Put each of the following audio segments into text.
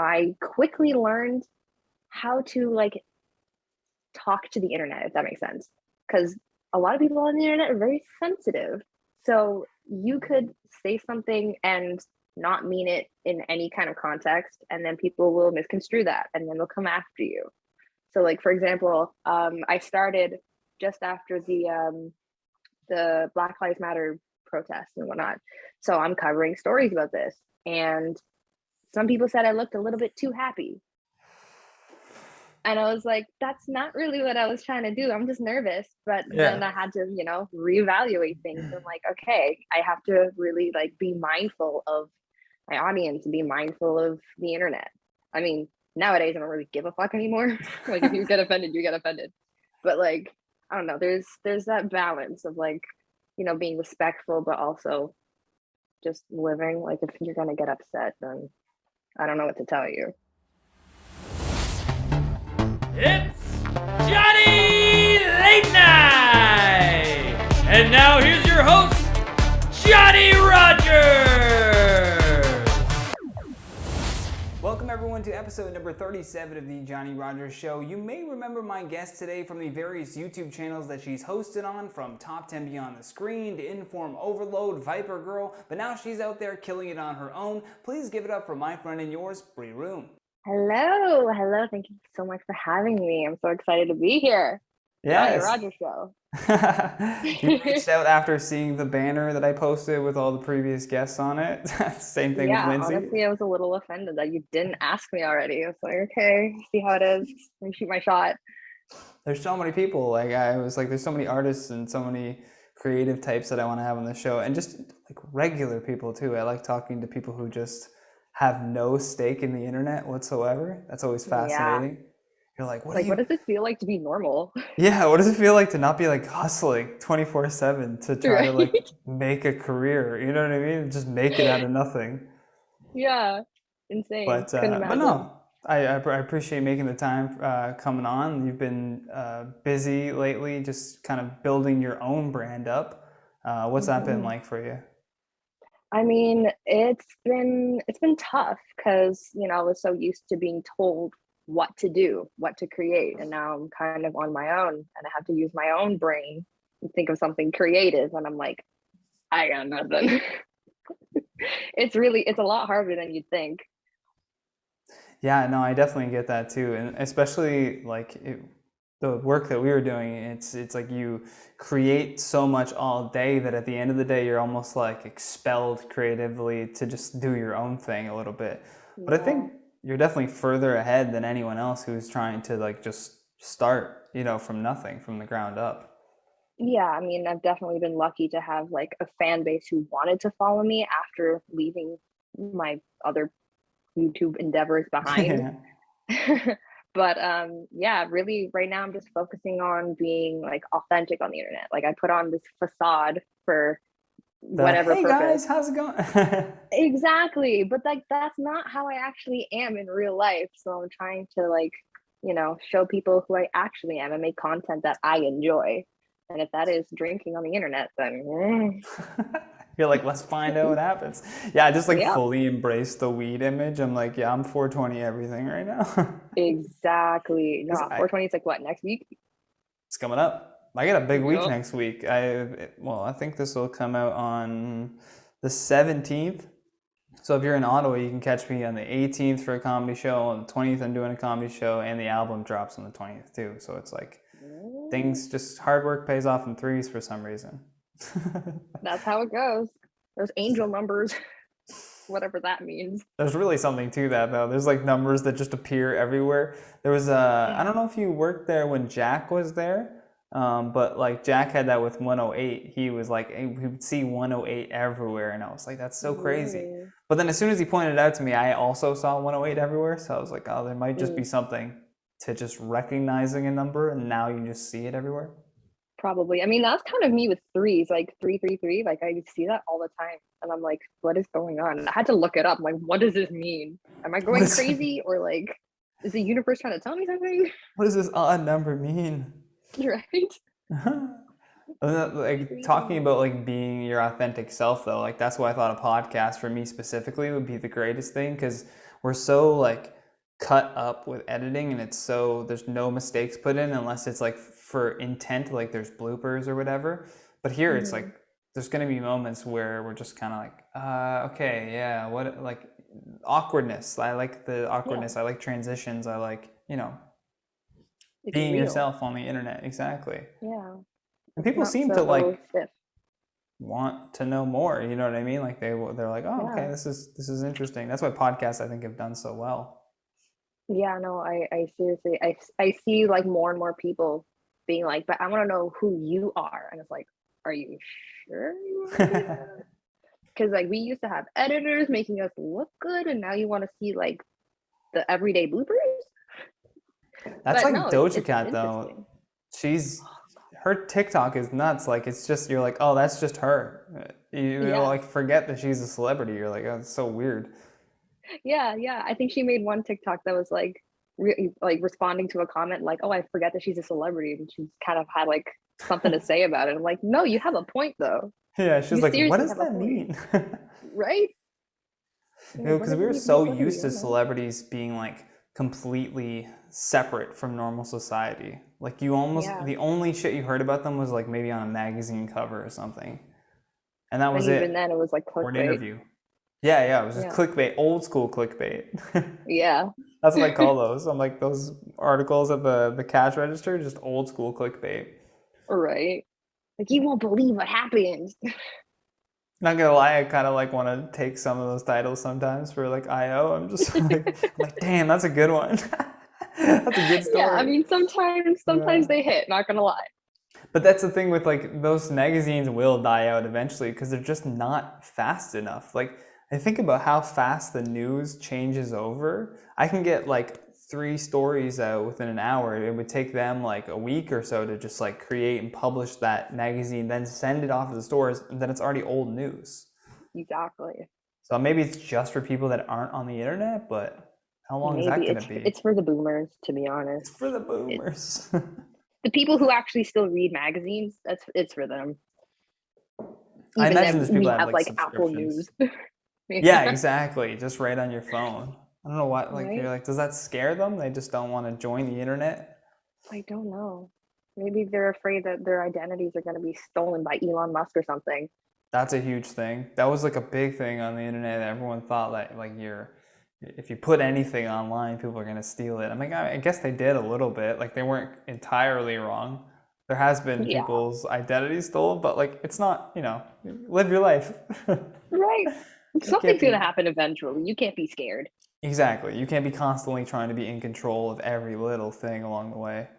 I quickly learned how to like talk to the internet, if that makes sense. Because a lot of people on the internet are very sensitive. So you could say something and not mean it in any kind of context, and then people will misconstrue that and then they'll come after you. So, like for example, I started just after the Black Lives Matter protests and whatnot. So I'm covering stories about this, and some people said I looked a little bit too happy. And I was like, that's not really what I was trying to do. I'm just nervous. But then Yeah. I had to, reevaluate things. I'm like, okay, I have to really like be mindful of my audience and be mindful of the internet. I mean, nowadays I don't really give a fuck anymore. Like if you get offended, you get offended. But like, I don't know, there's that balance of like, being respectful, but also just living. Like if you're gonna get upset, then I don't know what to tell you. It's Johnny Late Night! And now here's your host, Johnny Rogers! Welcome everyone to episode number 37 of the Johnny Rogers Show. You may remember my guest today from the various YouTube channels that she's hosted on, from Top 10 Beyond the Screen to Inform Overload, Viper Girl, but now she's out there killing it on her own. Please give it up for my friend and yours, Brie Roome. Hello. Thank you so much for having me. I'm so excited to be here. Johnny Yes. Rogers Show. You reached out after seeing the banner that I posted with all the previous guests on it. Same thing with Yeah, Lindsay. honestly, I was a little offended that you didn't ask me already. I was like, okay, see how it is. Let me shoot my shot. There's so many people. Like I was like, there's so many artists and so many creative types that I want to have on the show, and just like regular people too. I like talking to people who just have no stake in the internet whatsoever. That's always Yeah. fascinating. You're like, what do Like, what you? does it feel like to be normal? Yeah, what does it feel like to not be like hustling 24/7 to try to like Right? make a career? You know what I mean? Just make it out of nothing. Yeah. Insane. Couldn't But imagine. no, I appreciate making the time coming on. You've been busy lately, just kind of building your own brand up. What's that been Mhm. like for you? I mean, it's been tough because, I was so used to being told what to do, what to create, and now I'm kind of on my own and I have to use my own brain and think of something creative and I'm like, I got nothing. It's a lot harder than you'd think. Yeah, no, I definitely get that too, and especially the work that we were doing. It's like you create so much all day that at the end of the day, you're almost like expelled creatively to just do your own thing a little bit. But I Yeah. think you're definitely further ahead than anyone else who's trying to like just start, from nothing, from the ground up. Yeah, I mean, I've definitely been lucky to have like a fan base who wanted to follow me after leaving my other YouTube endeavors behind. Yeah. But yeah, really right now I'm just focusing on being like authentic on the internet. Like I put on this facade for The whatever hey purpose. guys, how's it going? Exactly. But like that's not how I actually am in real life. So I'm trying to like, show people who I actually am and make content that I enjoy. And if that is drinking on the internet, then You're like, let's find out what happens. Yeah, I just like yeah, fully embrace the weed image. I'm like, yeah, I'm 420 everything right now. exactly. Because No, 420 is like what, next week? it's coming up. I got a big week Yep. next week. I think this will come out on the 17th. So if you're in Ottawa, you can catch me on the 18th for a comedy show. On the 20th, I'm doing a comedy show, and the album drops on the 20th too. So it's like Mm, things just hard work pays off in threes for some reason. that's how it goes. Those angel numbers, whatever that means. There's really something to that though. There's like numbers that just appear everywhere. I don't know if you worked there when Jack was there, but like Jack had that with 108. He was like, he would see 108 everywhere, and I was like, that's so crazy. Really? But then as soon as he pointed it out to me, I also saw 108 everywhere. So I was like, oh, there might just be Mm, something to just recognizing a number, and now you just see it everywhere. probably. I mean, that's kind of me with threes, like 333. Like I see that all the time. And I'm like, what is going on? I had to look it up. I'm like, what does this mean? Am I What going is crazy? Or like, is the universe trying to tell me something? what does this odd number mean? Right? Like talking Crazy. about like being your authentic self though, like that's why I thought a podcast for me specifically would be the greatest thing, because we're so like cut up with editing, and it's so there's no mistakes put in unless it's like for intent, like there's bloopers or whatever. But here it's like there's going to be moments where we're just kind of like, okay, yeah, what, like awkwardness. I like the awkwardness. I like transitions. I like, It's being real. yourself on the internet. Exactly. Yeah. And people Not seem to so like stiff. want to know more. You know what I mean? Like they're like, oh, okay, Yeah. this is interesting. That's why podcasts I think have done so well. Yeah, no, I seriously, I see like more and more people being like, but I want to know who you are. And it's like, are you sure you want to do that? Because like we used to have editors making us look good, and now you want to see like the everyday bloopers. That's But like no, Doja it's Cat though. interesting. Her TikTok is nuts. Like it's just, you're like, oh, that's just her. You Yeah, like forget that she's a celebrity. You're like, oh, it's so weird. yeah. I think she made one TikTok that was like like responding to a comment like, "Oh, I forget that she's a celebrity," and she's kind of had like something to say about it. I'm like, no, you have a point though. Yeah, she's You like, what seriously does have a that point, mean? right? What Because does we it were mean to be a so celebrity? used to celebrities being like completely separate from normal society. Like you almost, Yeah, the only shit you heard about them was like maybe on a magazine cover or something. And that and was even it. then, it was like Or an clickbait. interview. Yeah, it was just Yeah, clickbait, old school clickbait. yeah, That's what I call those. I'm like those articles at the cash register, just old school clickbait. right. Like you won't believe what happened. Not gonna lie, I kind of like want to take some of those titles sometimes for like IO. I'm like, damn, that's a good one. That's a good Yeah, I story. mean, sometimes Yeah. they hit. Not gonna lie. But that's the thing with like those magazines will die out eventually because they're just not fast enough. Like I think about how fast the news changes over. I can get like 3 stories out within an hour. It would take them like a week or so to just like create and publish that magazine, then send it off to the stores, and then it's already old news. Exactly. So maybe it's just for people that aren't on the internet, but how long is that Maybe going to be? it's for the boomers, to be honest. It's for the It, boomers. the people who actually still read magazines, it's for them. I Even imagine then, there's people we that have have like like Apple subscriptions. News. Yeah, Yeah, exactly. Just right on your phone. I don't know what, like, you're right? like, does that scare them? They just don't want to join the internet? I don't know. Maybe they're afraid that their identities are going to be stolen by Elon Musk or something. That's a huge thing. That was like a big thing on the internet. Everyone thought that, like, if you put anything online, people are going to steal it. I'm like, I guess they did a little bit. Like, they weren't entirely wrong. There has been Yeah, people's identities stolen, but like, it's not, live your life. right. You can't Something's going to be. happen eventually. You can't be scared. Exactly. You can't be constantly trying to be in control of every little thing along the way.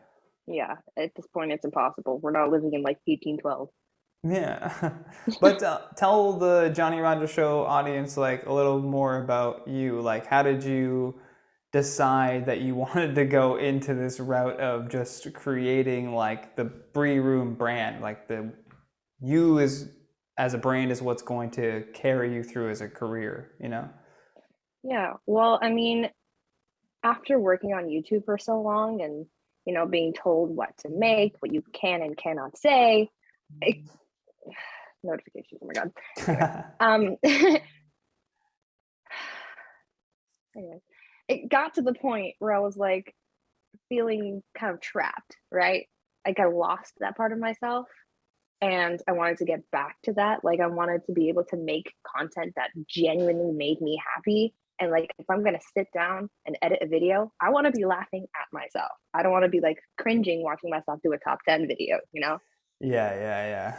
Yeah, at this point, it's impossible. We're not living in like 1812. Yeah. But tell the Johnny Rogers Show audience like a little more about you. Like, how did you decide that you wanted to go into this route of just creating like the Brie Roome brand? Like the you as a brand is what's going to carry you through as a career, you know? Yeah, well, I mean, after working on YouTube for so long and, being told what to make, what you can and cannot say, it, notifications, oh my God. Anyway, anyway, it got to the point where I was like feeling kind of trapped, right? Like I lost that part of myself and I wanted to get back to that. Like I wanted to be able to make content that genuinely made me happy. And like if I'm gonna sit down and edit a video, I want to be laughing at myself. I don't want to be like cringing watching myself do a top 10 video, Yeah.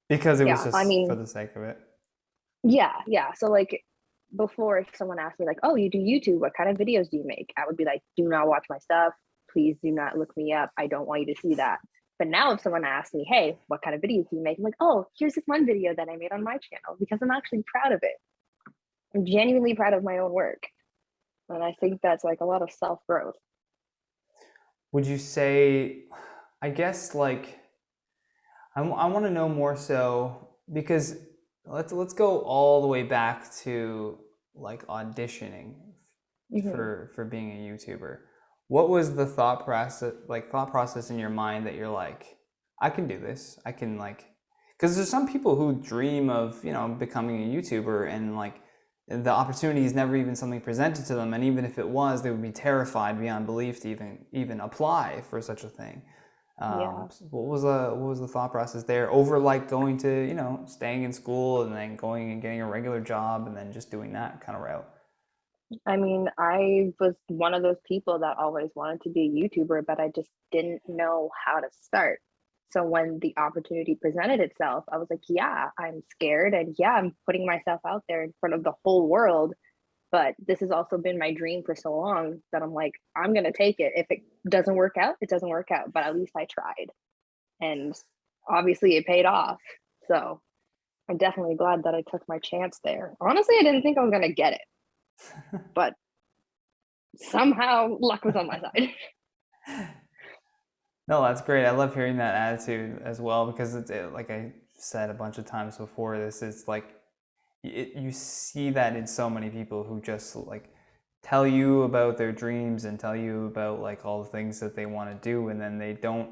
Because it was Yeah, I just for mean, the sake of it. yeah. So like before, if someone asked me like, "Oh, you do YouTube? What kind of videos do you make?" I would be like, "Do not watch my stuff. Please do not look me up. I don't want you to see that." But now, if someone asks me, "Hey, what kind of videos do you make?" I'm like, "Oh, here's this one video that I made on my channel," because I'm actually proud of it. I'm genuinely proud of my own work, and I think that's like a lot of self growth. Would you say, I guess like I want to know more so because let's go all the way back to like auditioning Mm-hmm. for being a YouTuber. What was the thought process in your mind that you're like, I can do this. I can like, because there's some people who dream of becoming a YouTuber and like the opportunity is never even something presented to them, and even if it was, they would be terrified beyond belief to even apply for such a thing. Yeah. What was the thought process there over like going to, you know, staying in school and then going and getting a regular job and then just doing that kind of route? I mean, I was one of those people that always wanted to be a YouTuber, but I just didn't know how to start. So when the opportunity presented itself, I was like, yeah, I'm scared. And yeah, I'm putting myself out there in front of the whole world. But this has also been my dream for so long that I'm like, I'm going to take it. If it doesn't work out, it doesn't work out. But at least I tried. And obviously it paid off. So I'm definitely glad that I took my chance there. Honestly, I didn't think I was going to get it, but somehow luck was on my side. No, that's great. I love hearing that attitude as well because like I said a bunch of times before this, it's like you see that in so many people who just like tell you about their dreams and tell you about like all the things that they want to do, and then they don't,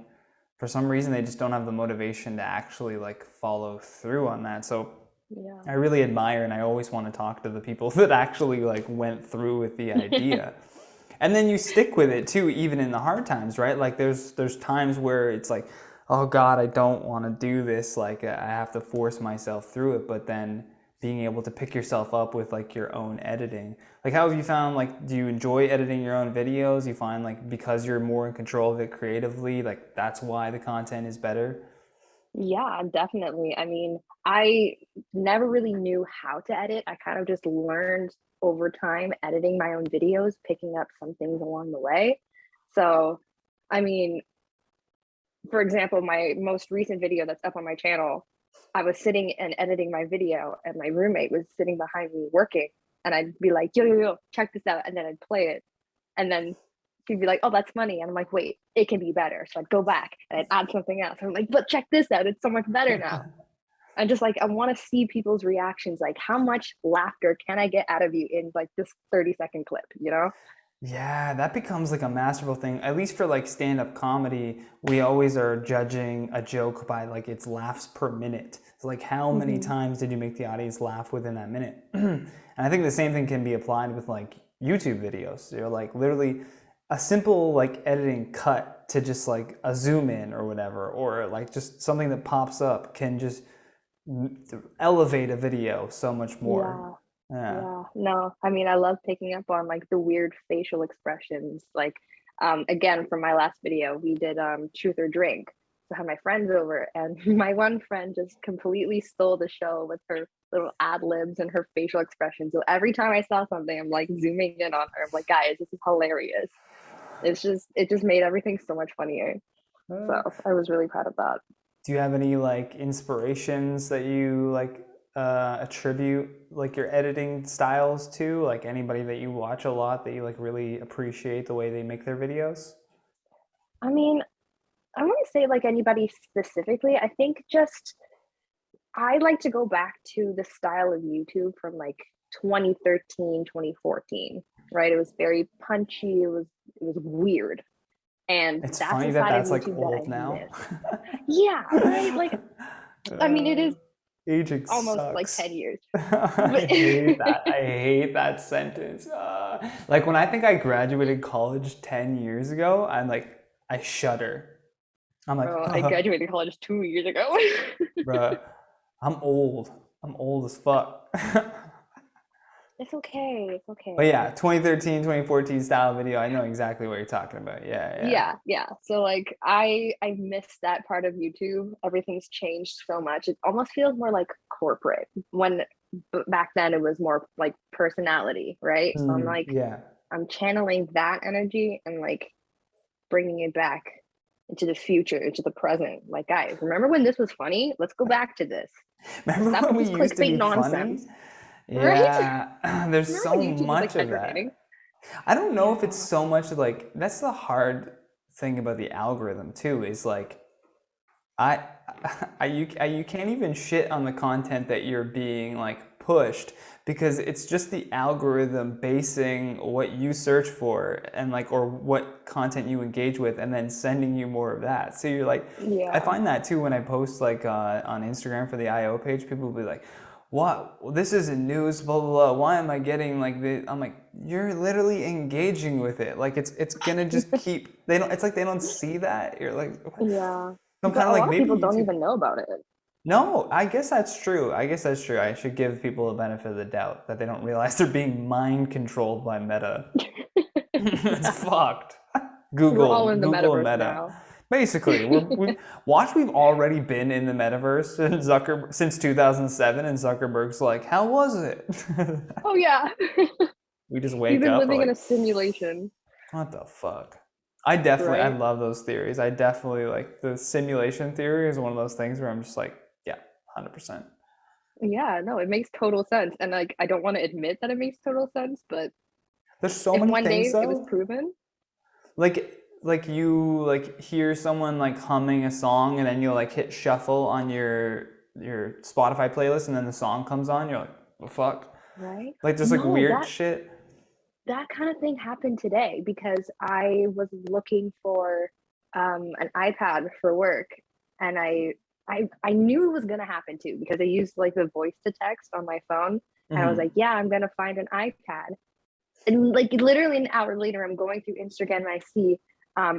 for some reason, they just don't have the motivation to actually like follow through on that. So Yeah. I really admire, and I always want to talk to the people that actually like went through with the idea. And then you stick with it too, even in the hard times, right? Like there's times where it's like, oh God, I don't want to do this. Like I have to force myself through it. But then being able to pick yourself up with like your own editing. Like how have you found, like, do you enjoy editing your own videos? You find like because you're more in control of it creatively, like that's why the content is better? Yeah, definitely. I mean, I never really knew how to edit. I kind of just learned over time editing my own videos, picking up some things along the way. So, I mean, for example, my most recent video that's up on my channel, I was sitting and editing my video, and my roommate was sitting behind me working. And I'd be like, yo, yo, yo, check this out. And then I'd play it. And then she'd be like, oh, that's funny. And I'm like, wait, it can be better. So I'd go back and I'd add something else. I'm like, but check this out. It's so much better now. And just like, I want to see people's reactions. Like, how much laughter can I get out of you in like this 30-second clip, you know? Yeah, that becomes like a masterful thing. At least for like stand-up comedy, we always are judging a joke by like its laughs per minute. So like how many Mm-hmm. times did you make the audience laugh within that minute? And I think the same thing can be applied with like YouTube videos. You're like literally a simple like editing cut to just like a zoom in or whatever, or like just something that pops up can just elevate a video so much more. Yeah. Yeah. Yeah, no, I mean, I love picking up on like the weird facial expressions. Like, again, from my last video, we did truth or drink. So I had my friends over, and my one friend just completely stole the show with her little ad libs and her facial expressions. So every time I saw something, I'm like zooming in on her. I'm like, guys, this is hilarious. It just made everything so much funnier. So I was really proud of that. Do you have any like inspirations that you like attribute like your editing styles to? Like anybody that you watch a lot that you like really appreciate the way they make their videos? I mean, I wouldn't say like anybody specifically. I think just I like to go back to the style of YouTube from like 2013, 2014, right? It was very punchy, it was weird. And It's that's funny a that side of that's like YouTube that I old now. miss. Yeah, right? Like, I mean, it is Aging almost like sucks. 10 years. I But hate that. I hate that sentence. Like when I think I graduated college 10 years ago, I'm like, I shudder. I'm like, oh, I graduated college 2 years ago. bruh, I'm old. I'm old as fuck. It's okay. It's But okay. yeah, 2013, 2014 style video, I know exactly what you're talking about. Yeah, yeah. Yeah. So like I miss that part of YouTube. Everything's changed so much. It almost feels more like corporate when back then it was more like personality, right? So I'm like Yeah. I'm channeling that energy and like bringing it back into the future, into the present. Like guys, remember when this was funny? Let's go back to this. Remember Stop when with we this used to clickbait be funny? nonsense, right? Yeah, there's Remember so when YouTube was like much of entertaining? that. I don't know if it's Yeah. so much like that's the hard thing about the algorithm too, is like I, you can't even shit on the content that you're being like pushed because it's just the algorithm basing what you search for and like or what content you engage with and then sending you more of that. So you're like, I Yeah. find that too when I post like on Instagram for the IO page, people will be like, what? Well, this isn't news, blah, blah, blah. Why am I getting like this? I'm like, you're literally engaging with it. Like it's gonna just keep, it's like they don't see that. You're like, what? Yeah. So I'm But kind a of like, lot of maybe people don't YouTube. even know about it. No, I guess that's true. I should give people the benefit of the doubt that they don't realize they're being mind controlled by Meta. It's Yeah. fucked. We're all in the Google and metaverse Meta. now. Basically, we've already been in the metaverse since 2007, and Zuckerberg's like, how was it? Oh yeah. We just We've wake been up, we're living in like, a simulation, what the fuck? I right? love those theories. I definitely like the simulation theory is one of those things where I'm just like, yeah, 100%. Yeah, no, it makes total sense. And like I don't want to admit that it makes total sense, but There's so if many one things day it was though. proven, Like you like hear someone like humming a song and then you'll like hit shuffle on your Spotify playlist and then the song comes on, you're like, the fuck? right? Like just like No, weird that shit. that kind of thing happened today because I was looking for an iPad for work, and I knew it was gonna happen too because I used like the voice to text on my phone, and I was like, Mm-hmm. yeah, I'm gonna find an iPad. And like literally an hour later, I'm going through Instagram and I see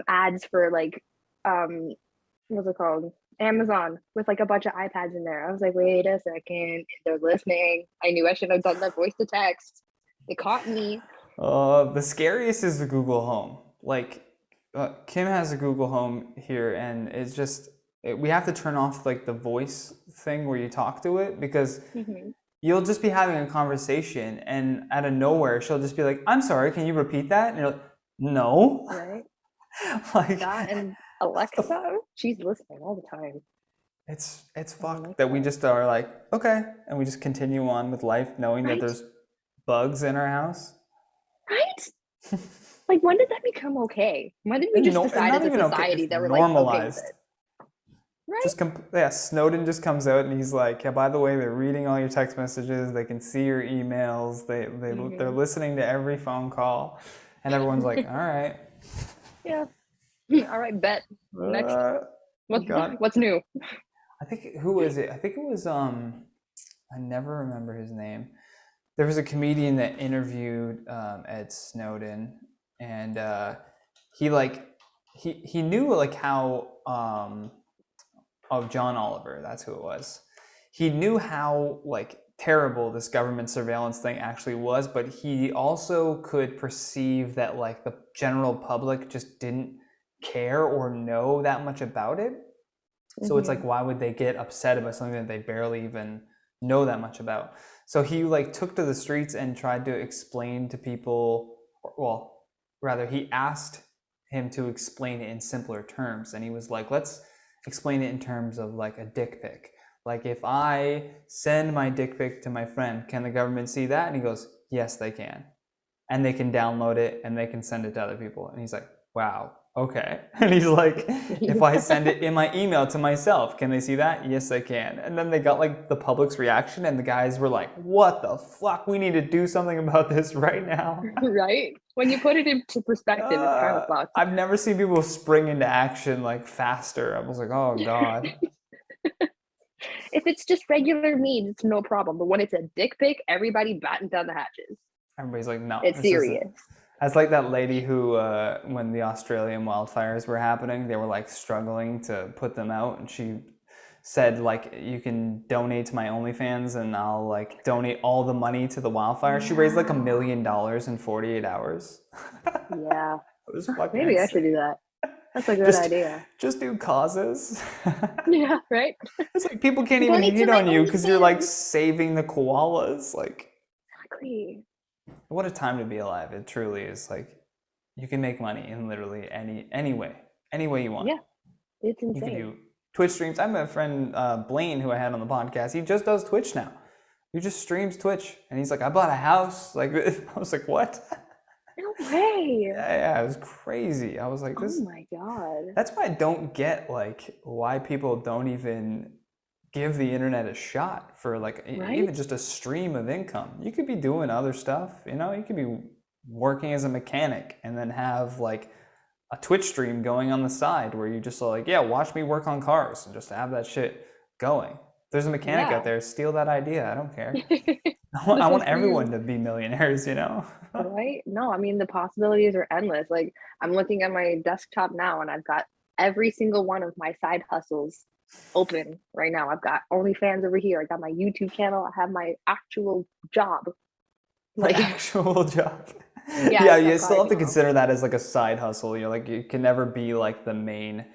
ads for like um what's it called? Amazon with like a bunch of iPads in there. I was like, wait a second, they're listening. I knew I should have done that voice to text. They caught me. The scariest is the Google Home. Like, Kim has a Google Home here, and we have to turn off like the voice thing where you talk to it because Mhm. you'll just be having a conversation, and out of nowhere, she'll just be like, "I'm sorry, can you repeat that?" And you're like, "No." Right? Like, That and what the Alexa, she's listening all the time. it's I don't fucked like that we that. just are like, okay, and we just continue on with life knowing that Right? there's bugs in our house. Right? Like when did that become okay? When did we And just no, and decide not as a even okay, society it's that we're like okay with normalized. it? Right? Yeah, Snowden just comes out and he's like, yeah, by the way, they're reading all your text messages, they can see your emails, they're Mm-hmm. listening to every phone call, and everyone's like, all right. Yeah. All right, bet. Next. Uh, What's God. what's new? I think who is it? I think it was I never remember his name. There was a comedian that interviewed Ed Snowden, and he like he knew like how John Oliver, that's who it was. He knew how like terrible this government surveillance thing actually was, but he also could perceive that like the general public just didn't care or know that much about it. So it's Mm-hmm. like, why would they get upset about something that they barely even know that much about? So he like took to the streets and tried to explain to people, well, rather he asked him to explain it in simpler terms. And he was like, let's explain it in terms of like a dick pic. Like if I send my dick pic to my friend, can the government see that? And he goes, yes, they can. And they can download it and they can send it to other people. And he's like, wow, okay. And he's like, if I send it in my email to myself, can they see that? Yes, they can. And then they got like the public's reaction, and the guys were like, what the fuck? We need to do something about this right now. Right? When you put it into perspective, it's kind of fucked. I've never seen people spring into action like faster. I was like, oh God. If it's just regular memes, it's no problem. But when it's a dick pic, everybody batten down the hatches. Everybody's like, no, It's this isn't. serious. That's like that lady who, when the Australian wildfires were happening, they were like struggling to put them out, and she said like, you can donate to my OnlyFans, and I'll like donate all the money to the wildfire. She raised like $1 million in 48 hours. Yeah. It was fucking Maybe I should insane. do that. That's a good Just, idea. just do causes. Yeah, right? It's like people can't even Donate to hate my on you because you're like OnlyFans. saving the koalas. Like, Exactly. what a time to be alive! It truly is. Like, you can make money in literally any way you want. Yeah, it's You could insane. do Twitch streams. I have a friend Blaine who I had on the podcast. He just does Twitch now. He just streams Twitch, and he's like, I bought a house. Like, I was like, what? No way. Yeah, it was crazy. I was like, Oh this. my God. That's why I don't get like why people don't even give the internet a shot for like Right? even just a stream of income. You could be doing other stuff, you know, you could be working as a mechanic and then have like a Twitch stream going on the side where you just are like, yeah, watch me work on cars, and just have that shit going. There's a mechanic Yeah. out there. Steal that idea. I don't care. This I want is for everyone you. to be millionaires, you know? Right? No, I mean, the possibilities are endless. Like, I'm looking at my desktop now and I've got every single one of my side hustles open right now. I've got OnlyFans over here. I got my YouTube channel. I have my actual job. An Like, actual job. yeah, Yeah, it's you that still card, have to you know? consider that as like a side hustle. You know, like it can never be like the main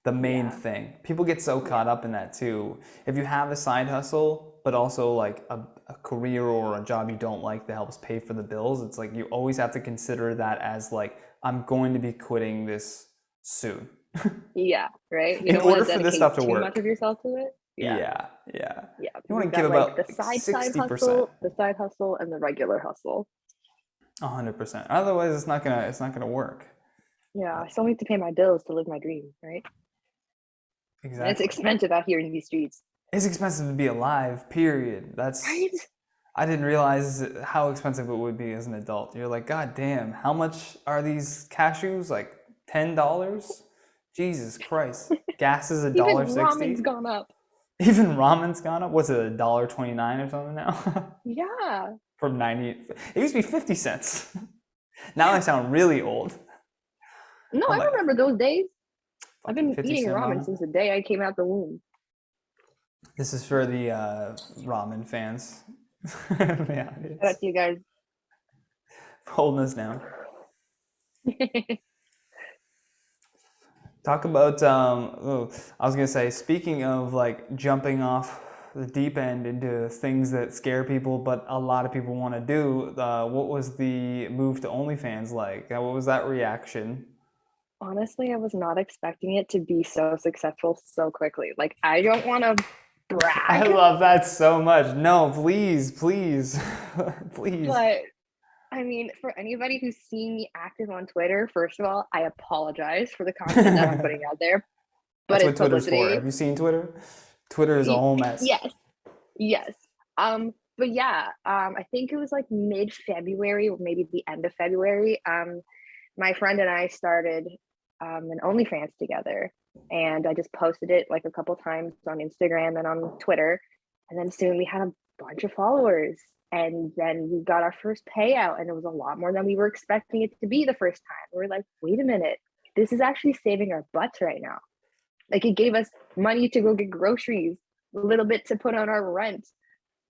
Yeah. thing. People get so caught Yeah. up in that too. If you have a side hustle, but also like a career or a job you don't like that helps pay for the bills, it's like you always have to consider that as like, I'm going to be quitting this soon. Yeah. Right? You In don't want to order for this dedicate stuff to too much work. of yourself to it. Yeah. Yeah, yeah. Yeah. You want You've to give got like the about side 60%. hustle, the side hustle, and the regular hustle. 100%. Otherwise, it's not gonna work. Yeah. I still need to pay my bills to live my dream, right? And it's Exactly. expensive out here in these streets. It's expensive to be alive, period. Right? I didn't realize how expensive it would be as an adult. You're like, God damn, how much are these cashews? Like $10? Jesus Christ. Gas is Even $1.60. ramen's gone up. Even ramen's gone up. What's it, $1.29 or something now? Yeah. From 90. It used to be 50 cents. Now I sound really old. No, Oh I my, remember those days. I've fucking been 50 eating cent ramen ramen. since the day I came out the womb. This is for the ramen fans. Yeah, Shout out to you guys. holding us down. Talk about, I was going to say, speaking of like jumping off the deep end into things that scare people, but a lot of people want to do, what was the move to OnlyFans like? What was that reaction? Honestly, I was not expecting it to be so successful so quickly. Like, I don't want to I brag, love that so much. No, please, please, please. but I mean, for anybody who's seen me active on Twitter, first of all, I apologize for the content that I'm putting out there, but That's it's what Twitter's for. publicity. Have you seen Twitter? Twitter is a whole mess. Yes, yes. But yeah, I think it was like mid-February or maybe the end of February. My friend and I started an OnlyFans together, and I just posted it like a couple times on Instagram and on Twitter, and then soon we had a bunch of followers, and then we got our first payout, and it was a lot more than we were expecting it to be the first time. We were like, wait a minute, this is actually saving our butts right now. Like, it gave us money to go get groceries, a little bit to put on our rent,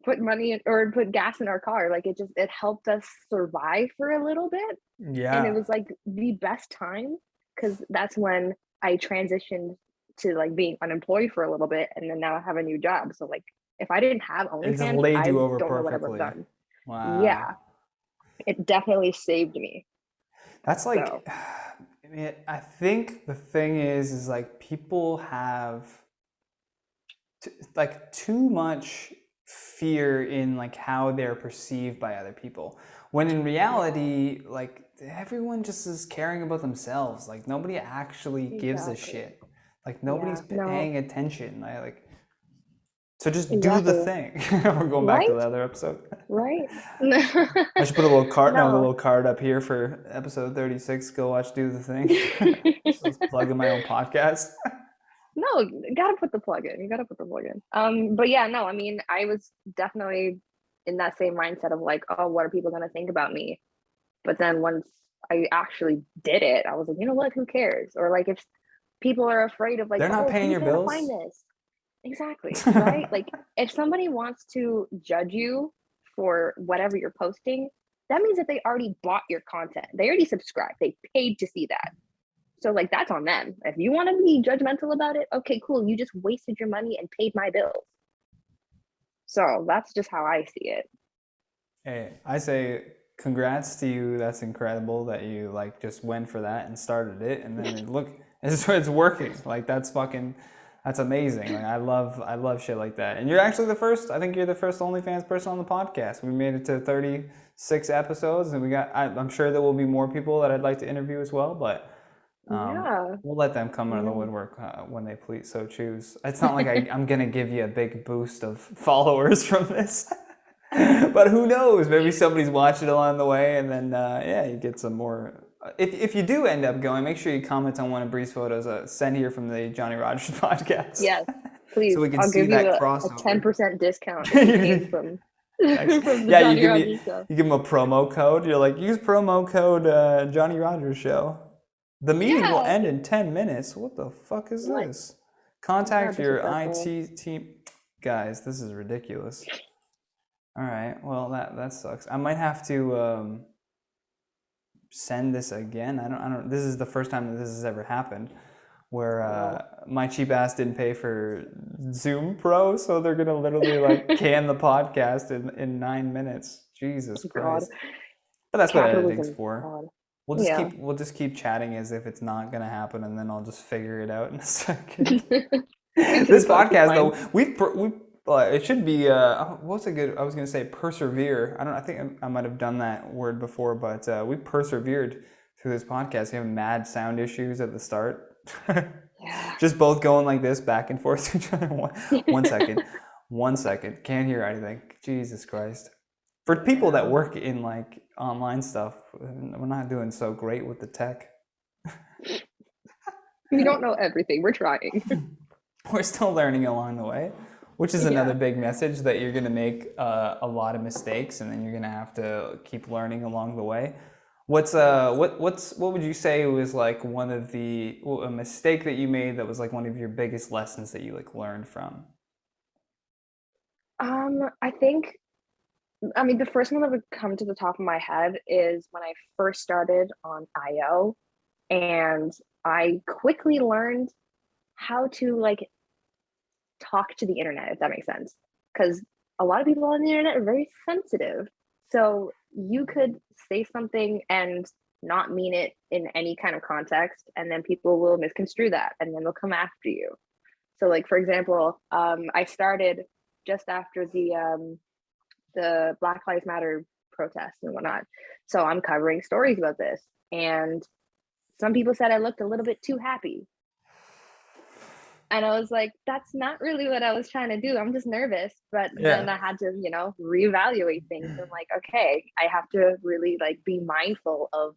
put money in, or put gas in our car. Like, it helped us survive for a little bit. And it Yeah. was like the best time, because that's when I transitioned to like being unemployed for a little bit, and then now I have a new job. So like, if I didn't have It just OnlyFans, laid I you over don't know what I would have perfectly. done. Wow. Yeah, it definitely saved me. That's like, So I think the thing is like people have like too much fear in like how they're perceived by other people. When in reality, like everyone just is caring about themselves. Like nobody actually gives a exactly. shit. Like nobody's Yeah, no, paying attention. Like, so just do the exactly. thing. We're going back to Right? the other episode. Right? I should put a little card, no, a No. little card up here for episode 36. Go watch Do the Thing. Just plugging my own podcast. No, you gotta put the plug in. You gotta put the plug in. But yeah, no, I mean, I was definitely in that same mindset of like, oh, what are people gonna think about me? But then once I actually did it, I was like, you know what? Who cares? Or like, if people are afraid of like, They're not oh, paying who's your gonna bills. find this? Exactly, right? Like, if somebody wants to judge you for whatever you're posting, that means that they already bought your content. They already subscribed. They paid to see that. So like, that's on them. If you want to be judgmental about it, okay, cool. You just wasted your money and paid my bills. So that's just how I see it. Hey, I say congrats to you. That's incredible that you like just went for that and started it, and then look, it's working. Like that's amazing. Like I love shit like that. And you're actually the first. I think you're the first OnlyFans person on the podcast. We made it to 36 episodes, and I'm sure there will be more people that I'd like to interview as well, but. Yeah. We'll let them come out of the woodwork when they please so choose. It's not like I'm gonna give you a big boost of followers from this, but who knows? Maybe somebody's watching along the way, and then yeah, you get some more. If you do end up going, make sure you comment on one of Brie's photos. Send here from the Johnny Rogers podcast. Yes. Please, so we can I'll see give you that a crossover. 10% discount if you came from Nice. from the Yeah, Johnny Rogers show. you give them a promo code. You're like, use promo code Johnny Rogers Show. The meeting will Yeah. end in 10 minutes. What the fuck is What? this? Contact Not your disrespectful. IT team. Guys, this is ridiculous. All right, well that sucks. I might have to send this again. I don't. This is the first time that this has ever happened, where my cheap ass didn't pay for Zoom Pro, so they're gonna literally like can the podcast in 9 minutes. Jesus God. Christ! But that's what editing's Capitalism. for. God. We'll just keep chatting as if it's not gonna happen, and then I'll just figure it out in a second. This podcast though, we've it should be what's a good, I was gonna say persevere. I think I might have done that word before, but we persevered through this podcast. We have mad sound issues at the start. Yeah. Just both going like this back and forth to each other. One second. Can't hear anything. Jesus Christ. For people that work in like online stuff, we're not doing so great with the tech. We don't know everything. We're trying. We're still learning along the way, which is another big message, that you're going to make a lot of mistakes, and then you're going to have to keep learning along the way. What would you say was like a mistake that you made that was like one of your biggest lessons that you like learned from? I mean, the first one that would come to the top of my head is when I first started on IO, and I quickly learned how to like talk to the internet, if that makes sense. Because a lot of people on the internet are very sensitive. So you could say something and not mean it in any kind of context, and then people will misconstrue that, and then they'll come after you. So, like for example, I started just after the Black Lives Matter protests and whatnot. So I'm covering stories about this, and some people said I looked a little bit too happy. And I was like, that's not really what I was trying to do. I'm just nervous. But then I had to, reevaluate things. I'm like, okay, I have to really like be mindful of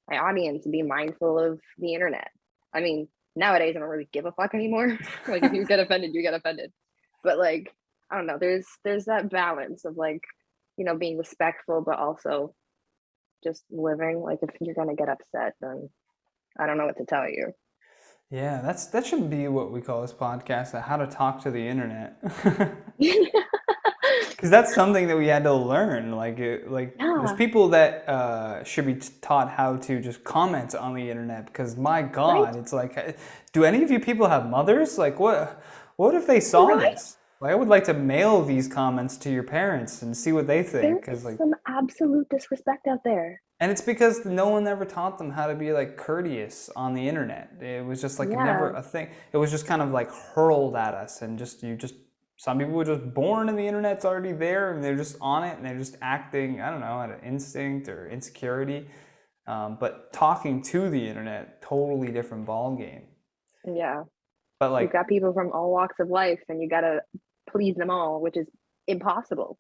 my audience and be mindful of the internet. I mean, nowadays I don't really give a fuck anymore. Like if you get offended, you get offended. But like, I don't know, there's that balance of like, being respectful, but also just living. Like if you're gonna get upset, then I don't know what to tell you. Yeah, that should be what we call this podcast, how to talk to the internet. Because that's something that we had to learn. There's people that should be taught how to just comment on the internet. Because my God, It's like, do any of you people have mothers? Like, what if they saw this? Like, I would like to mail these comments to your parents and see what they think. There's some absolute disrespect out there. And it's because no one ever taught them how to be like courteous on the internet. It was just like never a thing. It was just kind of like hurled at us, and some people were just born and the internet's already there, and they're just on it, and they're just acting, I don't know, out of instinct or insecurity. But talking to the internet, totally different ball game. Yeah. But like, you've got people from all walks of life, and you gotta please them all, which is impossible.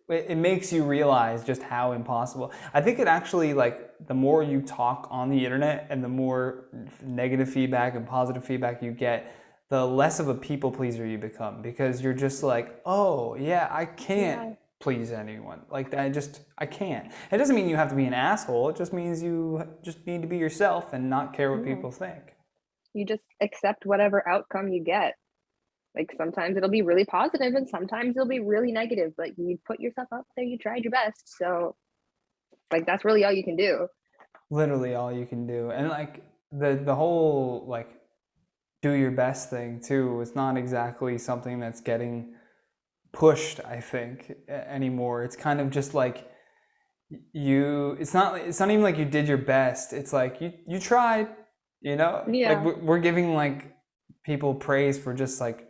It makes you realize just how impossible. I think it actually, like, the more you talk on the internet and the more negative feedback and positive feedback you get, the less of a people pleaser you become, because you're just like, oh yeah, I can't please anyone. Like, I can't. It doesn't mean you have to be an asshole. It just means you just need to be yourself and not care what people think. You just accept whatever outcome you get. Like sometimes it'll be really positive and sometimes it'll be really negative, but you put yourself out there, you tried your best. So like that's really all you can do. Literally all you can do. And like the whole like do your best thing too is not exactly something that's getting pushed, I think, anymore. It's kind of just like it's not even like you did your best. It's like you tried, like we're giving like people praise for just like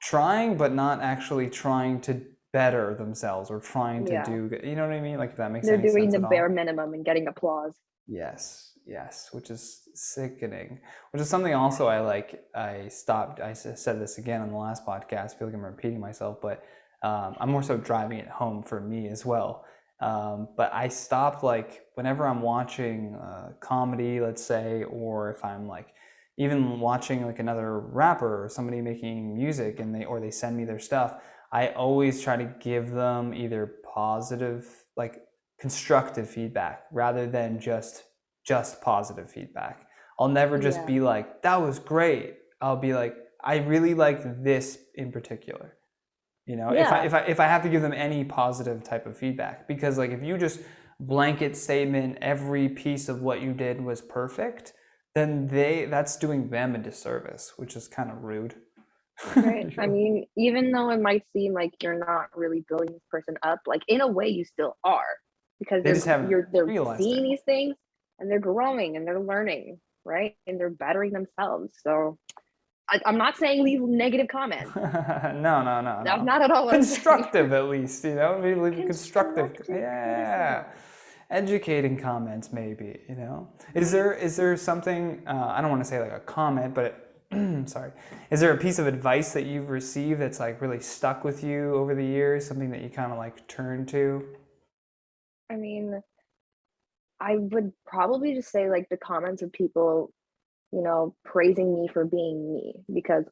trying, but not actually trying to better themselves or trying to do, you know what I mean? Like if that makes sense. They're doing the bare minimum and getting applause. Yes, which is sickening. Which is something also I said this again on the last podcast. I feel like I'm repeating myself, but I'm more so driving it home for me as well. But I stopped, like, whenever I'm watching comedy, let's say, or if I'm like, even watching like another rapper or somebody making music and they send me their stuff, I always try to give them either positive, like constructive feedback rather than just positive feedback. I'll never just be like, that was great. I'll be like, I really like this in particular. You know, if I have to give them any positive type of feedback, because like if you just blanket statement every piece of what you did was perfect, then that's doing them a disservice, which is kind of rude. Right. I mean, even though it might seem like you're not really building this person up, like in a way you still are, because They just haven't they're realized seeing it. these things and they're growing and they're learning, right? And they're bettering themselves. So I'm not saying leave negative comments. No. That's not at all what I'm saying. Constructive, at least, you know, leave constructive. Yeah. Educating comments, maybe, you know. Is there something? I don't want to say like a comment, but sorry. Is there a piece of advice that you've received that's like really stuck with you over the years? Something that you kind of like turn to? I mean, I would probably just say like the comments of people, you know, praising me for being me, because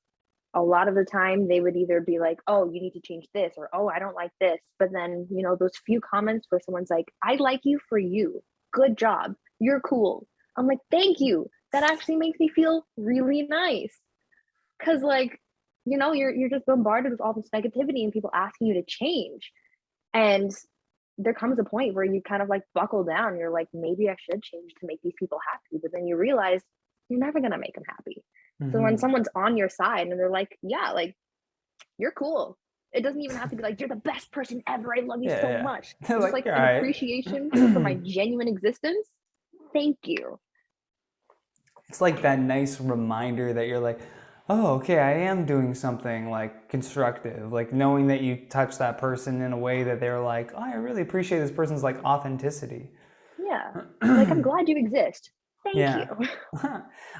a lot of the time they would either be like, oh, you need to change this, or oh, I don't like this. But then, you know, those few comments where someone's like, I like you for you. Good job. You're cool. I'm like, thank you. That actually makes me feel really nice. Cause like, you know, you're just bombarded with all this negativity and people asking you to change. And there comes a point where you kind of like buckle down. You're like, maybe I should change to make these people happy. But then you realize you're never gonna make them happy. So when someone's on your side and they're like, yeah, like you're cool. It doesn't even have to be like, you're the best person ever. I love you so much. Just like an appreciation for my genuine existence. Thank you. It's like that nice reminder that you're like, oh, okay, I am doing something like constructive, like knowing that you touch that person in a way that they're like, oh, I really appreciate this person's like authenticity. Yeah. Like, I'm glad you exist. Thank you.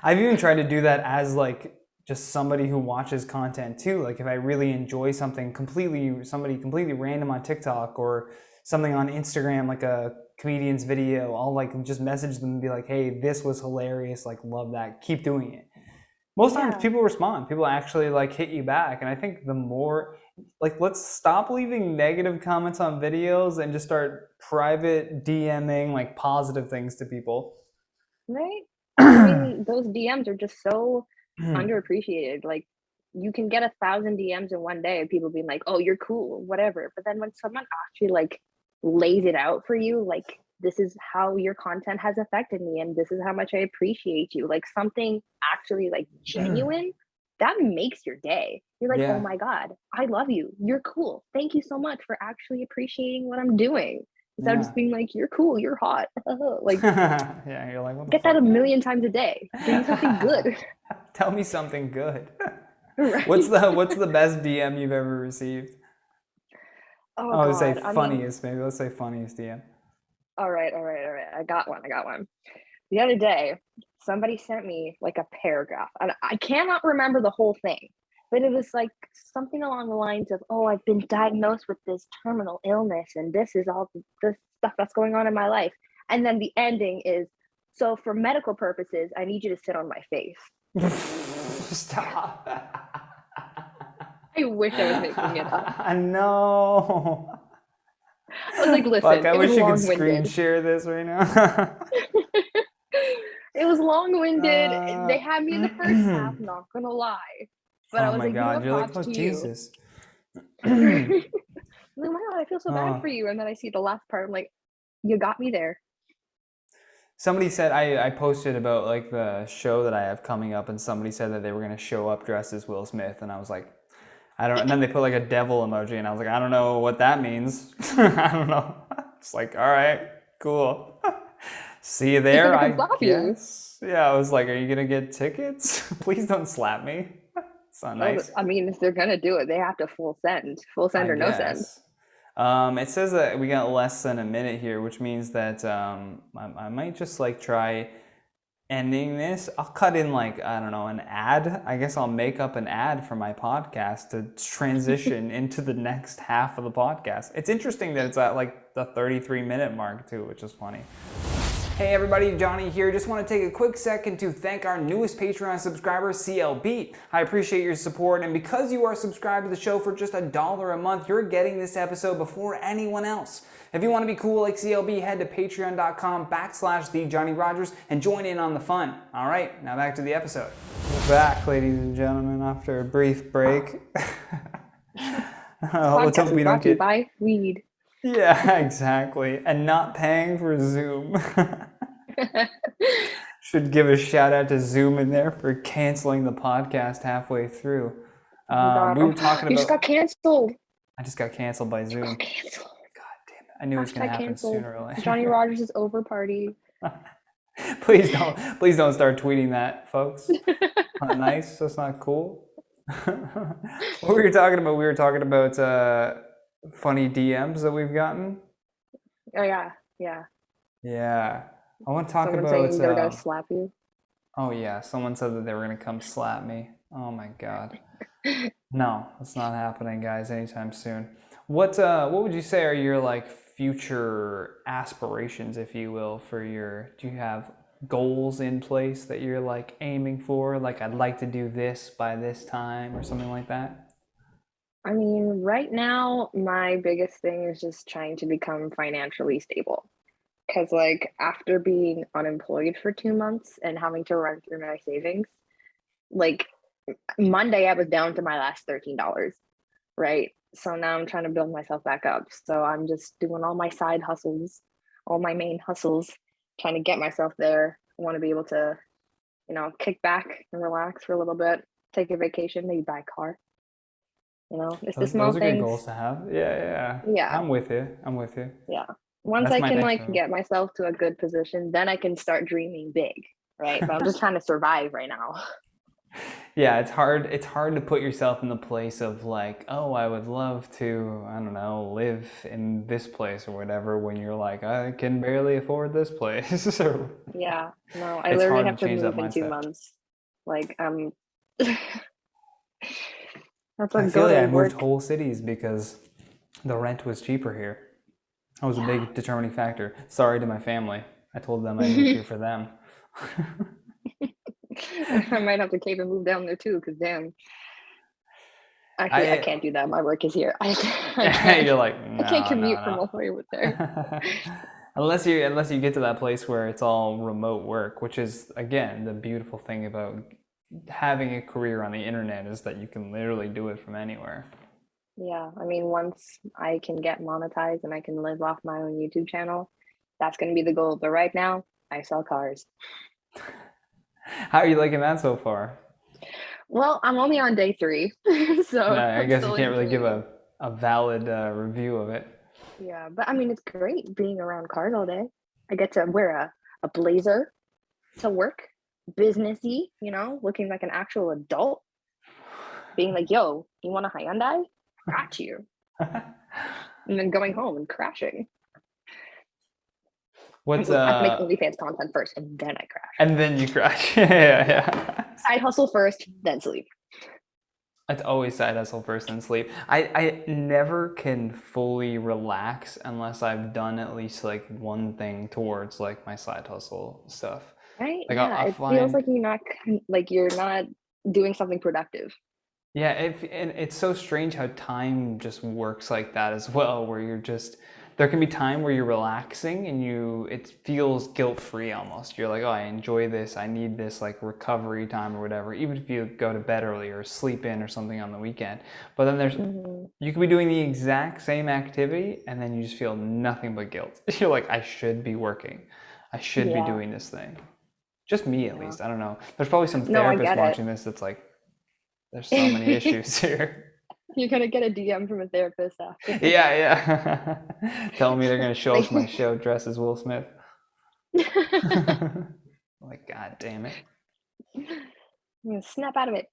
I've even tried to do that as like just somebody who watches content too. Like if I really enjoy something somebody completely random on TikTok or something on Instagram, like a comedian's video, I'll like just message them and be like, hey, this was hilarious. Like, love that. Keep doing it. Most times people respond. People actually like hit you back. And I think the more, like, let's stop leaving negative comments on videos and just start private DMing like positive things to people. Right? I mean, those DMs are just so underappreciated. Like, you can get 1,000 DMs in one day of people being like, oh, you're cool, whatever. But then when someone actually like lays it out for you, like, this is how your content has affected me and this is how much I appreciate you, like something actually like genuine, that makes your day. You're like, oh my God, I love you. You're cool. Thank you so much for actually appreciating what I'm doing. Instead of just being like, you're cool, you're hot. Like, you're like, what the get fuck? that a million times a day. Give me something good. Tell me something good. Right? What's the best DM you've ever received? Oh, I would say God. funniest, maybe. Let's say funniest DM. All right. I got one. The other day, somebody sent me like a paragraph. And I cannot remember the whole thing, but it was like something along the lines of, oh, I've been diagnosed with this terminal illness and this is all the stuff that's going on in my life. And then the ending is, so for medical purposes, I need you to sit on my face. Stop. I wish I was making it up. I know. I was like, listen, fuck, I wish you could long-winded. screen share this right now. It was long-winded. They had me in the first half, not gonna lie. But I was like, God, you're like, oh, to Jesus. I'm like, wow, I feel so bad for you. And then I see the last part, I'm like, you got me there. Somebody said, I posted about like the show that I have coming up, and somebody said that they were gonna show up dressed as Will Smith, and I was like, and then they put like a devil emoji, and I was like, I don't know what that means. I don't know. It's like, all right, cool. See you there, I guess. Yeah, I was like, are you gonna get tickets? Please don't slap me. It's not nice. I mean, if they're gonna do it, they have to full send or no send. It says that we got less than a minute here, which means that I might just like try ending this. I'll cut in like, I don't know, an ad. I guess I'll make up an ad for my podcast to transition into the next half of the podcast. It's interesting that it's at like the 33-minute mark too, which is funny. Hey everybody, Johnny here. Just want to take a quick second to thank our newest Patreon subscriber, CLB. I appreciate your support, and because you are subscribed to the show for just $1 a month, you're getting this episode before anyone else. If you want to be cool like CLB, head to patreon.com/TheJohnnyRogers and join in on the fun. All right, now back to the episode. We're back, ladies and gentlemen, after a brief break. Let's hope we don't get by weed. Yeah, exactly. And not paying for Zoom. Should give a shout out to Zoom in there for canceling the podcast halfway through. We were talking about. You just got canceled. I just got canceled by Zoom. God damn it! I knew it was gonna happen sooner or later. Johnny Rogers is over party. Please don't start tweeting that, folks. Not nice. That's not cool. What were we talking about? We were talking about funny DMs that we've gotten. Oh yeah. Yeah. I want to talk Someone about. Saying they're gonna slap you. Oh yeah, someone said that they were gonna come slap me. Oh my god. No, that's not happening, guys, anytime soon. What would you say are your like future aspirations, if you will, for your? Do you have goals in place that you're like aiming for? Like, I'd like to do this by this time or something like that? I mean, right now, my biggest thing is just trying to become financially stable. Because, like, after being unemployed for 2 months and having to run through my savings, like, Monday I was down to my last $13, right? So now I'm trying to build myself back up. So I'm just doing all my side hustles, all my main hustles, trying to get myself there. I want to be able to, kick back and relax for a little bit, take a vacation, maybe buy a car. It's the small those are things. good goals to have. Yeah. I'm with you. Yeah. Once I can get myself to a good position, then I can start dreaming big, right? But I'm just trying to survive right now. Yeah, it's hard to put yourself in the place of like, oh, I would love to, I don't know, live in this place or whatever, when you're like, I can barely afford this place. Yeah, no, I literally have to move in 2 months. Like, that's I feel like I moved whole cities because the rent was cheaper here. That was a big determining factor. Sorry to my family. I told them I moved here for them. I might have to cave and move down there too, because damn. Actually, I can't do that. My work is here. I can't. You're like, no, I can't commute from all the way over there. unless you get to that place where it's all remote work, which is, again, the beautiful thing about having a career on the internet, is that you can literally do it from anywhere. Yeah, I mean, once I can get monetized and I can live off my own YouTube channel, that's going to be the goal. But right now, I sell cars. How are you liking that so far? Well, I'm only on day 3, so I guess you can't really give a valid review of it. Yeah, but I mean, it's great being around cars all day. I get to wear a blazer to work, businessy, looking like an actual adult, being like, yo, you want a Hyundai? Got you. And then going home and crashing. I make OnlyFans content first, and then I crash. And then you crash. Yeah. Side hustle first, then sleep. It's always side hustle first, then sleep. I never can fully relax unless I've done at least like one thing towards like my side hustle stuff. Right? Like, yeah, it feels like you're not doing something productive. Yeah, and it's so strange how time just works like that as well, where you're just, there can be time where you're relaxing and it feels guilt-free almost. You're like, oh, I enjoy this, I need this like recovery time or whatever, even if you go to bed early or sleep in or something on the weekend. But then you could be doing the exact same activity and then you just feel nothing but guilt. You're like, I should be working. I should be doing this thing. Just me, at least. I don't know. There's probably some therapist watching this that's like, there's so many issues here. You're going to get a DM from a therapist after. Yeah. Telling me they're going to show up to my show dressed as Will Smith. Like, God damn it. I'm going to snap out of it.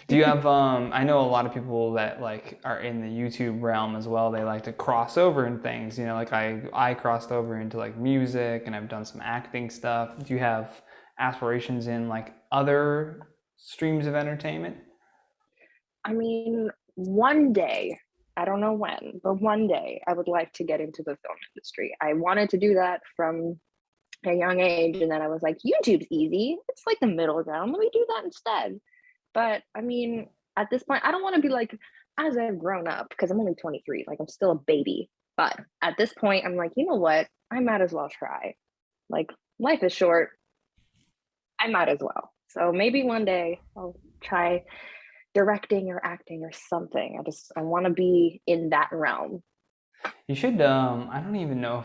Do you have, I know a lot of people that like are in the YouTube realm as well. They like to cross over in things, like I crossed over into like music and I've done some acting stuff. Do you have aspirations in like other streams of entertainment? I mean, one day I don't know when, but one day I would like to get into the film industry. I wanted to do that from a young age, and then I was like, YouTube's easy. It's like the middle ground. Let me do that instead. But I mean, at this point, I don't want to be like, as I've grown up, because I'm only 23, like I'm still a baby. But at this point, I'm like, you know what? I might as well try. Like, life is short. I might as well. So maybe one day I'll try directing or acting or something. I want to be in that realm. You should, I don't even know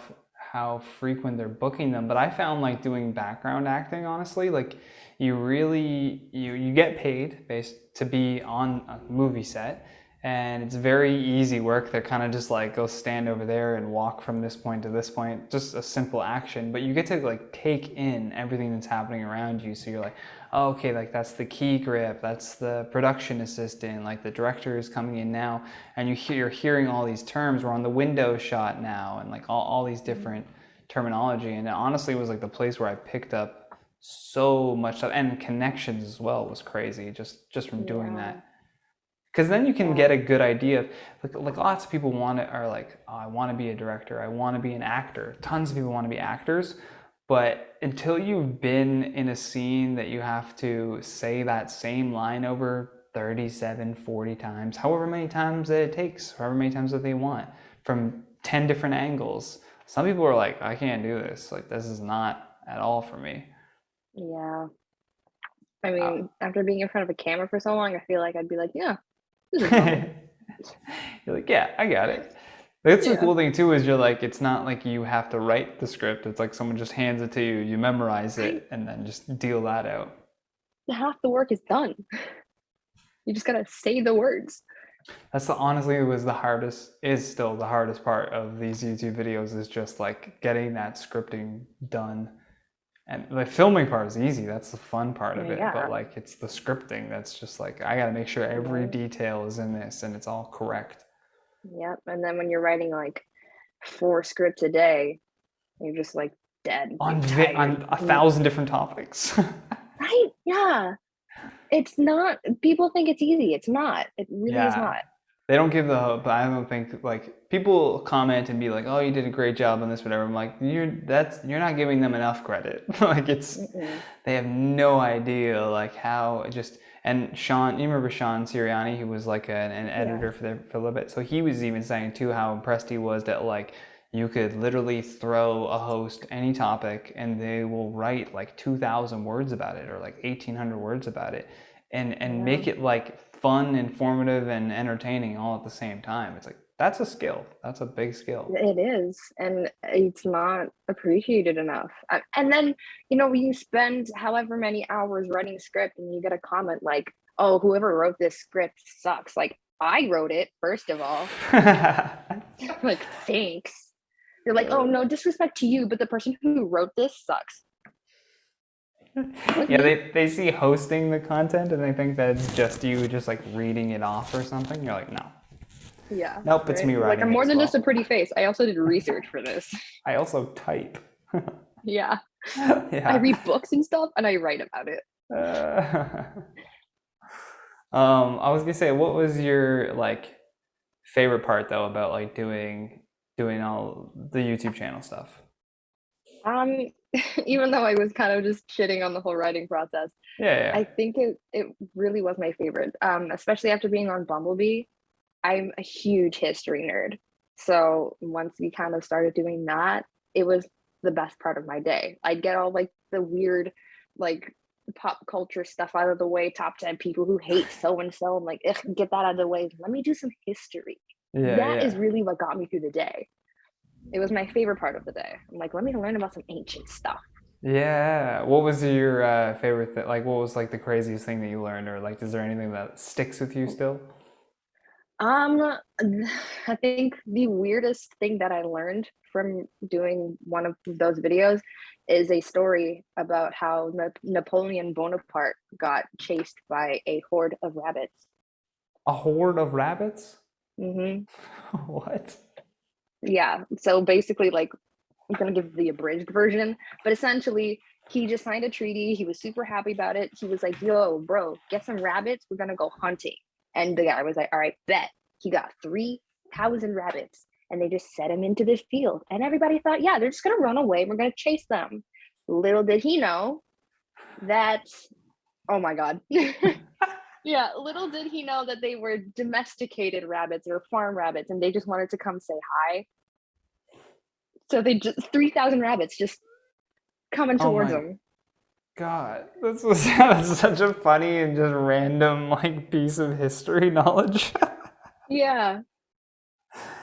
how frequent they're booking them, but I found like doing background acting, honestly, like you get paid based to be on a movie set, and it's very easy work. They're kind of just like, go stand over there and walk from this point to this point, just a simple action, but you get to like take in everything that's happening around you. So you're like, oh, okay, like that's the key grip, that's the production assistant, like the director is coming in now, and you're hearing all these terms. We're on the window shot now, and like all these different terminology. And it honestly was like the place where I picked up so much stuff, and connections as well was crazy just from doing that. Because then you can get a good idea of like lots of people are like, oh, I want to be a director, I want to be an actor. Tons of people want to be actors, but until you've been in a scene that you have to say that same line over 37, 40 times, however many times that it takes, however many times that they want, from 10 different angles, some people are like, I can't do this. Like, this is not at all for me. Yeah. I mean, after being in front of a camera for so long, I feel like I'd be like, yeah, this is fun. You're like, yeah, I got it. That's the cool thing too, is you're like, it's not like you have to write the script. It's like someone just hands it to you, you memorize it, and then just deal that out. Half the work is done. You just gotta say the words. That's honestly is still the hardest part of these YouTube videos, is just like getting that scripting done. And the filming part is easy. That's the fun part of it. But like, it's the scripting that's just like, I got to make sure every detail is in this and it's all correct. Yep. And then when you're writing like 4 scripts a day, you're just like dead. On 1,000 different topics. Right? Yeah. It's not, people think it's easy. It's not. It really is not. They don't give the hope. I don't think, like, people comment and be like, oh, you did a great job on this, whatever. I'm like, you're not giving them enough credit. Like, they have no idea like how it just. And Sean, you remember Sean Sirianni, who was like an editor for a little bit. So he was even saying too how impressed he was that like you could literally throw a host any topic and they will write like 2,000 words about it, or like 1,800 words about it, and make it like fun, informative, and entertaining all at the same time. It's like, that's a skill. That's a big skill. It is, and it's not appreciated enough. And then, you know, you spend however many hours writing a script and you get a comment like, oh, whoever wrote this script sucks. Like, I wrote it, first of all. Like, thanks. You're like, oh, no disrespect to you, but the person who wrote this sucks. Yeah, they see hosting the content and they think that it's just you just like reading it off or something. You're like, no. Yeah. Nope, it's me writing. Like, I'm more than just a pretty face. I also did research for this. I also type. Yeah. I read books and stuff and I write about it. I was gonna say, what was your like favorite part though about like doing all the YouTube channel stuff? Even though I was kind of just shitting on the whole writing process, I think it really was my favorite. Especially after being on Bumble Bee. I'm a huge history nerd. So once we kind of started doing that, it was the best part of my day. I'd get all like the weird, like pop culture stuff out of the way, top 10 people who hate so and so. I'm like, get that out of the way. Let me do some history. That is really what got me through the day. It was my favorite part of the day. I'm like, let me learn about some ancient stuff. Yeah. What was your favorite thing? Like, what was like the craziest thing that you learned, or like, is there anything that sticks with you still? I think the weirdest thing that I learned from doing one of those videos is a story about how Napoleon Bonaparte got chased by a horde of rabbits. A horde of rabbits? Mm-hmm. What? Yeah. So basically, like, I'm gonna give the abridged version, but essentially, he just signed a treaty. He was super happy about it. He was like, yo, bro, get some rabbits. We're gonna go hunting. And the guy was like, all right, bet. He got 3 3,000 rabbits, and they just set them into this field. And everybody thought, yeah, they're just going to run away. We're going to chase them. Little did he know that, oh my God. Yeah, little did he know that they were domesticated rabbits or farm rabbits, and they just wanted to come say hi. So they just 3,000 rabbits just coming towards them. God, that's such a funny and just random like piece of history knowledge. Yeah.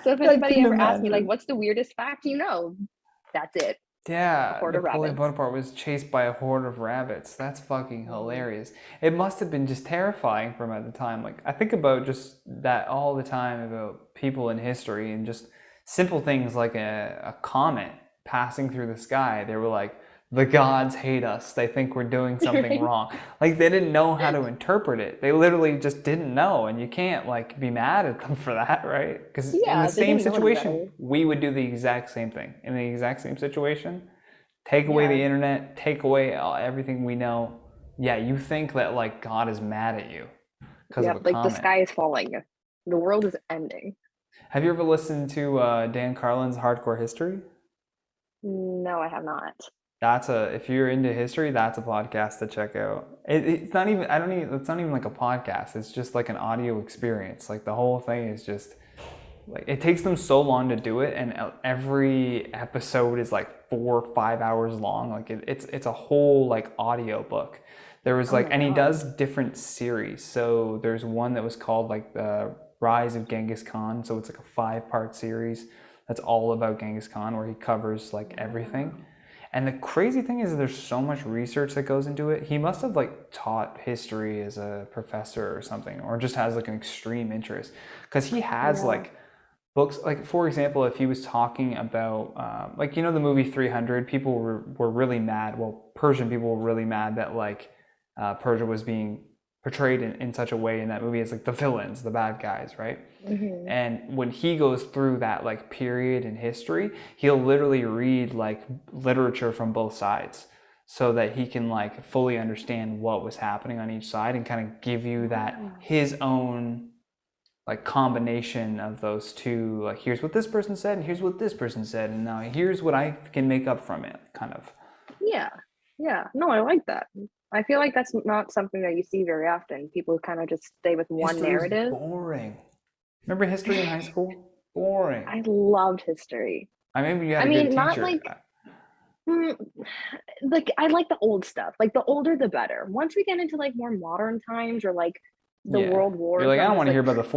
So if I anybody couldn't ever asks me, like, imagine. what's the weirdest fact, that's it. A Yeah, horde of Napoleon rabbits. Bonaparte was chased by a horde of rabbits. That's fucking hilarious. It must have been just terrifying for him at the time. Like, I think about just that all the time about people in history and just simple things like a comet passing through the sky. They were like, the gods hate us. They think we're doing something Right? wrong. Like, they didn't know how to interpret it. They literally just didn't know. And you can't, like, be mad at them for that, right? Because in the Yeah, they same didn't know any situation, better. we would do the exact same thing. In the exact same situation, take away Yeah. the internet, take away everything we know. Yeah, you think that, like, God is mad at you because of a Yep, like the comment. sky is falling. The world is ending. Have you ever listened to Dan Carlin's Hardcore History? No, I have not. If you're into history, that's a podcast to check out. It's not even, it's not even like a podcast. It's just like an audio experience. Like the whole thing is just, like, it takes them so long to do it, and every episode is like 4 or 5 hours long. Like it's a whole like audio book. There was Oh like, my and he God. does different series. So there's one that was called like the Rise of Genghis Khan. So it's like a 5-part series that's all about Genghis Khan, where he covers like everything. And the crazy thing is there's so much research that goes into it. He must have like taught history as a professor or something, or just has like an extreme interest, because he has Yeah. like books. Like, for example, if he was talking about like, the movie 300, people were really mad. Well, Persian people were really mad that like Persia was being portrayed in such a way in that movie as like the villains, the bad guys, right? Mm-hmm. And when he goes through that like period in history, he'll literally read like literature from both sides, so that he can like fully understand what was happening on each side, and kind of give you that his own like combination of those two. Like, here's what this person said and here's what this person said, and now here's what I can make up from it, kind of. Yeah. Yeah. No, I like that. I feel like that's not something that you see very often. People kind of just stay with one History is narrative. boring. Remember history in high school? Boring. I loved history. Maybe you had I a good mean, not teacher. like, mm, like I like the old stuff. Like the older, the better. Once we get into like more modern times, or like the Yeah. world You're wars, like, I I'm don't just want to hear like, about the I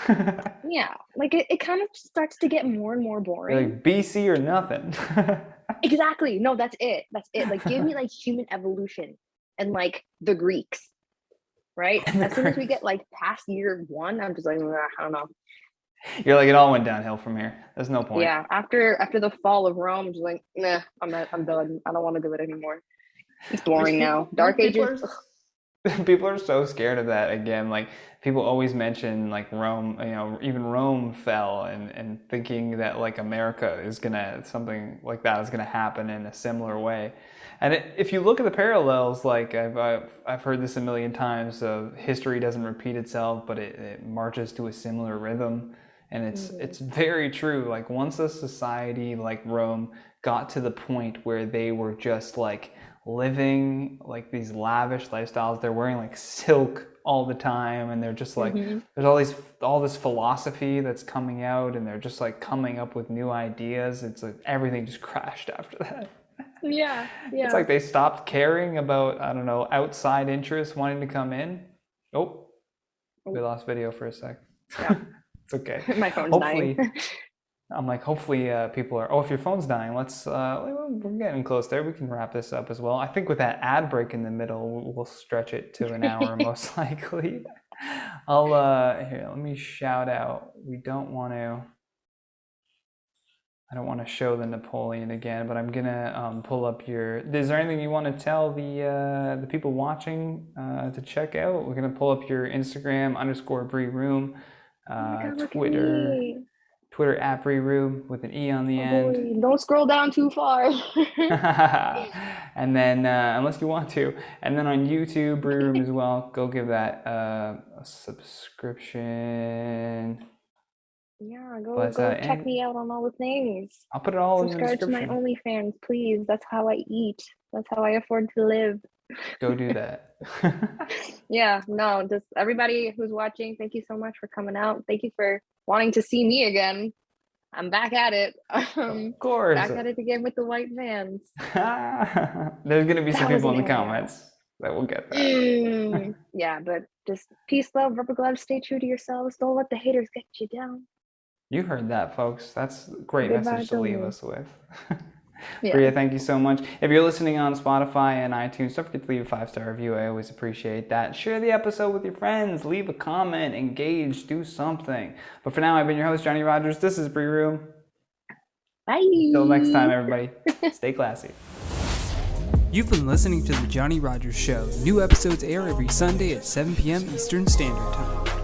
1400s. don't. Yeah, like it kind of starts to get more and more You're boring. like, BC or nothing. Exactly. No, that's it. That's it. Like, give me like human evolution and like the Greeks, right? And As soon as we Greeks. get like past year one, I'm just like, I don't know. You're like, it all went downhill from here. There's no point. Yeah, after the fall of Rome, I'm just like, nah, I'm done. I don't want to do it anymore. It's boring now. Dark People Ages. are people are so scared of that again. Like, people always mention like Rome, even Rome fell, and thinking that like America is gonna, something like that is gonna happen in a similar way. And if you look at the parallels, like I've heard this a million times, of history doesn't repeat itself, but it marches to a similar rhythm. And it's very true. Like, once a society like Rome got to the point where they were just like living like these lavish lifestyles, they're wearing like silk all the time, and they're just like, there's all this philosophy that's coming out, and they're just like coming up with new ideas. It's like everything just crashed after that. Yeah, It's yeah. like they stopped caring about, I don't know, outside interests wanting to come in. Oh, we lost video for a sec. Yeah. It's okay. My phone's dying. I'm like, hopefully people are, oh, if your phone's dying, we're getting close there. We can wrap this up as well. I think with that ad break in the middle, we'll stretch it to an hour most likely. Here, let me shout out. I don't want to show the Napoleon again, but I'm gonna pull up is there anything you want to tell the people watching to check out? We're gonna pull up your Instagram _Brie Roome, Oh my God, look at Twitter me. Twitter @Brie Roome with an E on the Oh end. boy, don't scroll down too far. And then, unless you want to, and then on YouTube, Brie Roome as well. Go give that a subscription. Yeah, go But check and me out on all the things. I'll put it all in the Subscribe to my description. OnlyFans, please. That's how I eat. That's how I afford to live. Go do that. Yeah, no, just everybody who's watching, thank you so much for coming out. Thank you for wanting to see me again. I'm back at it. Of course. Back at it again with the white vans. There's gonna be some That was people an in the area. comments that will get that. Yeah, but just peace, love, rubber gloves. Stay true to yourselves. Don't let the haters get you down. You heard that, folks. That's a great Good message vibes to leave only. us with. Yeah. Bria, thank you so much. If you're listening on Spotify and iTunes, don't forget to leave a 5-star review. I always appreciate that. Share the episode with your friends. Leave a comment. Engage. Do something. But for now, I've been your host, Johnny Rogers. This is Brie Roome. Bye. Until next time, everybody. Stay classy. You've been listening to The Johnny Rogers Show. New episodes air every Sunday at 7 p.m. Eastern Standard Time.